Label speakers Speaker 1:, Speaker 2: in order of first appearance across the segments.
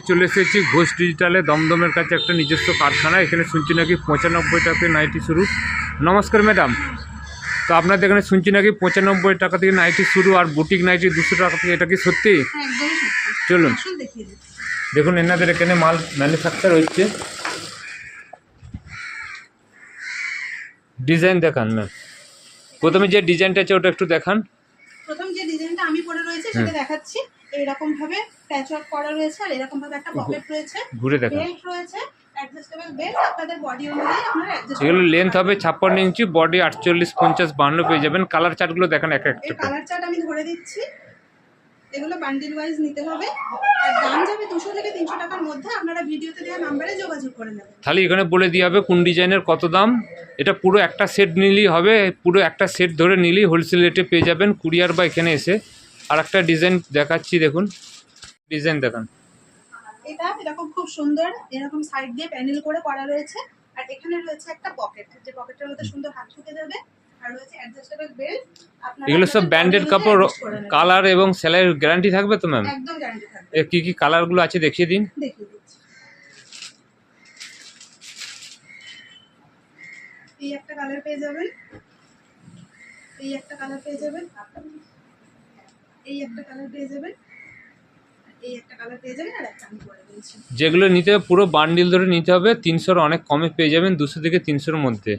Speaker 1: চলে এসেছি ঘোষ ডিজিটালে দমদমের কাছে একটা নিজস্ব কারখানা। এখানে শুনছি নাকি 95 টাকা নাইটি শুরু। নমস্কার ম্যাডাম, তো আপনাদের এখানে শুনছি নাকি 95 টাকা থেকে নাইটি শুরু আর বুটিক নাইটি 200 টাকা থেকে, এটা কি সত্যি? চলুন দেখুন, এনাদের এখানে মাল ম্যানুফ্যাকচার হচ্ছে। ডিজাইন দেখান ম্যাম, প্রথমে যে ডিজাইনটা আছে ওটা একটু দেখান।
Speaker 2: প্রথম যে ডিজাইনটা আমি পরে রয়েছে সেটা দেখাচ্ছি। এইরকম ভাবে প্যাচওয়ার্ক করা রয়েছে আর এরকম ভাবে একটা পকেট রয়েছে,
Speaker 1: ঘুরে দেখান।
Speaker 2: বেল্ট রয়েছে, অ্যাডজাস্টেবল বেল্ট, আপনাদের বডি অনুযায়ী আপনারা অ্যাডজাস্ট করতে
Speaker 1: এগুলো লেন্থ হবে 56 ইঞ্চি, বডি 48, 50, 52 পেয়ে যাবেন। কালার চার্টগুলো দেখান এক
Speaker 2: এই
Speaker 1: একটা।
Speaker 2: কালার চার্ট আমি ধরে দিচ্ছি। এগুলো বান্ডিল ওয়াইজ নিতে হবে আর দাম যাবে 200 থেকে 300 টাকার মধ্যে। আপনারা ভিডিওতে দেওয়া নম্বরে যোগাযোগ করে নেবেন।
Speaker 1: তাহলে এখানে বলে দিয়ে হবে কোন ডিজাইনের কত দাম। এটা পুরো একটা সেট নিলেই হবে, পুরো একটা সেট ধরে নিলেই হোলসেল রেটে পেয়ে যাবেন কুরিয়ার বা এখানে এসে। আর একটা ডিজাইন দেখাচ্ছি, দেখুন ডিজাইন দেখান।
Speaker 2: এটা এরকম খুব সুন্দর, এরকম সাইড দিয়ে প্যানেল করে করা রয়েছে আর এখানে রয়েছে একটা পকেট, যে পকেটের মধ্যে সুন্দর হাত ঢুকে যাবে আর রয়েছে অ্যাডজাস্টেবল বেল্ট। আপনারা
Speaker 1: এগুলো সব ব্র্যান্ডেড কাপড়, কালার এবং সেলাইয়ের গ্যারান্টি থাকবে তো ম্যাম?
Speaker 2: একদম গ্যারান্টি থাকবে।
Speaker 1: কি কি কালারগুলো আছে দেখিয়ে দিন।
Speaker 2: দেখিয়ে দিচ্ছি। এই একটা কালার পেয়ে যাবেন, এই একটা কালার পেয়ে যাবেন, এই একটা কালার পেয়ে যাবেন, এই একটা কালার পেয়ে যাবেন আর একটা আমি পরে দিয়েছি।
Speaker 1: যেগুলো নিতে হবে পুরো বান্ডিল ধরে নিতে হবে, 300-র অনেক কমে পেয়ে যাবেন, 200 থেকে 300-র মধ্যে।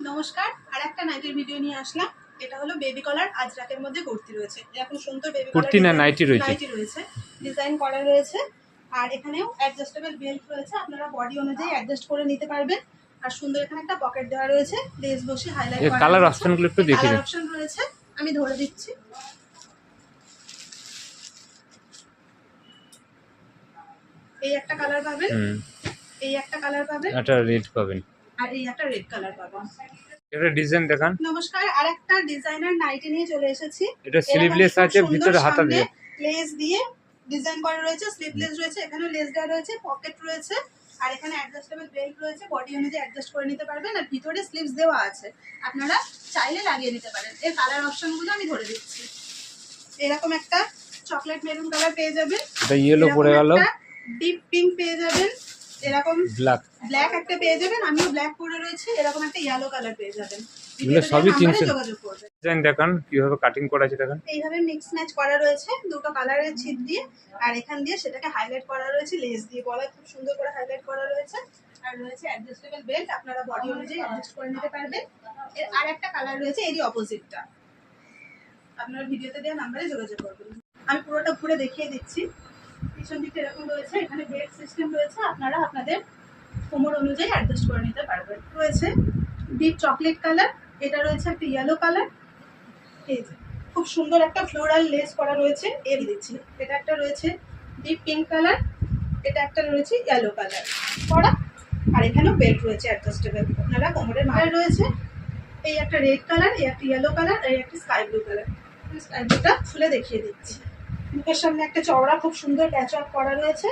Speaker 2: নমস্কার, আর একটা নাইটির ভিডিও নিয়ে আসলাম। এটা হলো বেবি কলার আজরাকের মধ্যে কুর্তি রয়েছে। এরকম সুন্দর বেবি কলার
Speaker 1: কুর্তি না নাইটি রয়েছে,
Speaker 2: নাইটি রয়েছে, ডিজাইন করা রয়েছে আর এখানেও অ্যাডজাস্টেবল বেল্ট রয়েছে। আপনারা বডি অনুযায়ী অ্যাডজাস্ট করে নিতে পারবেন। আর সুন্দর এখানে একটা পকেট দেওয়া রয়েছে, লেস বসে হাইলাইট করা।
Speaker 1: কালার অপশনগুলো একটু দেখিয়ে দিন।
Speaker 2: কালার অপশন রয়েছে, আমি ধরে দিচ্ছি। এই একটা কালার পাবেন, এই একটা কালার পাবেন,
Speaker 1: একটা রেড পাবেন
Speaker 2: আর এই একটা রেড কালার পাবেন।
Speaker 1: এটা ডিজাইন দেখান।
Speaker 2: নমস্কার, আরেকটা ডিজাইনার নাইটি নিয়ে চলে এসেছি।
Speaker 1: এটা স্লিভলেস আছে, ভিতরে হাতা দিয়ে
Speaker 2: লেস দিয়ে ডিজাইন করা রয়েছে, স্লিভলেস রয়েছে, এখানেও লেস দেওয়া রয়েছে, পকেট রয়েছে আর এখানে অ্যাডজাস্টেবল বেল্ট রয়েছে, বডি অনুযায়ী অ্যাডজাস্ট করে নিতে পারবেন আর ভিতরে স্লিভস দেওয়া আছে, আপনারা চাইলে লাগিয়ে নিতে পারেন। এর কালার অপশনগুলো আমি ধরে দিচ্ছি। এরকম একটা চকলেট মেরুন কালার পেয়ে যাবেন,
Speaker 1: এটা ইয়েলো পড়ে গেল,
Speaker 2: ডিপ পিঙ্ক পেয়ে যাবেন, এরকম
Speaker 1: ব্ল্যাক
Speaker 2: একটা পেয়ে যাবেন, আমিও ব্ল্যাক পরে রয়েছে, এরকম একটা ইয়েলো কালার পেয়ে যাবেন।
Speaker 1: এগুলো সবই 300।
Speaker 2: যোগাযোগ করবেন।
Speaker 1: ডিজাইন দেখান কিভাবে কাটিং করা আছে দেখান।
Speaker 2: এইভাবে মিক্স ম্যাচ করা রয়েছে দুটো কালারের ছিট দিয়ে আর এখান দিয়ে সেটাকে হাইলাইট করা রয়েছে লেস দিয়ে, গলায় খুব সুন্দর করে হাইলাইট করা রয়েছে আর রয়েছে অ্যাডজাস্টেবল বেল্ট, আপনারা বডি অনুযায়ী অ্যাডজাস্ট করে নিতে পারবেন। এর আর একটা কালার রয়েছে এরই অপোজিটটা, আপনারা ভিডিওতে দেওয়া নম্বরে যোগাযোগ করবেন। আমি পুরোটা ঘুরে দেখিয়ে দিচ্ছি। পিছন দিকটা এরকম রয়েছে, এখানে বেল্ট সিস্টেম রয়েছে, আপনারা আপনাদের কোমর অনুযায়ী অ্যাডজাস্ট করে নিতে পারবেন। রয়েছে ডিপ চকলেট কালার, এটা রয়েছে একটা ইয়েলো কালার, এই যে খুব সুন্দর একটা ফ্লোরাল লেস করা রয়েছে, এর দিচ্ছি। এটা একটা রয়েছে ডিপ পিঙ্ক কালার, এটা একটা রয়েছে ইয়েলো কালার করা আর এখানেও বেল্ট রয়েছে অ্যাডজাস্টেবল, আপনারা কোমরের মাঝে রয়েছে। এই একটা রেড কালার, এই একটা ইয়েলো কালার, এই একটা স্কাই ব্লু কালার। স্কাই ব্লুটা খুলে দেখিয়ে দিচ্ছি। মুখের সামনে একটা চওড়া খুব সুন্দর প্যাচওয়ার্ক করা রয়েছে,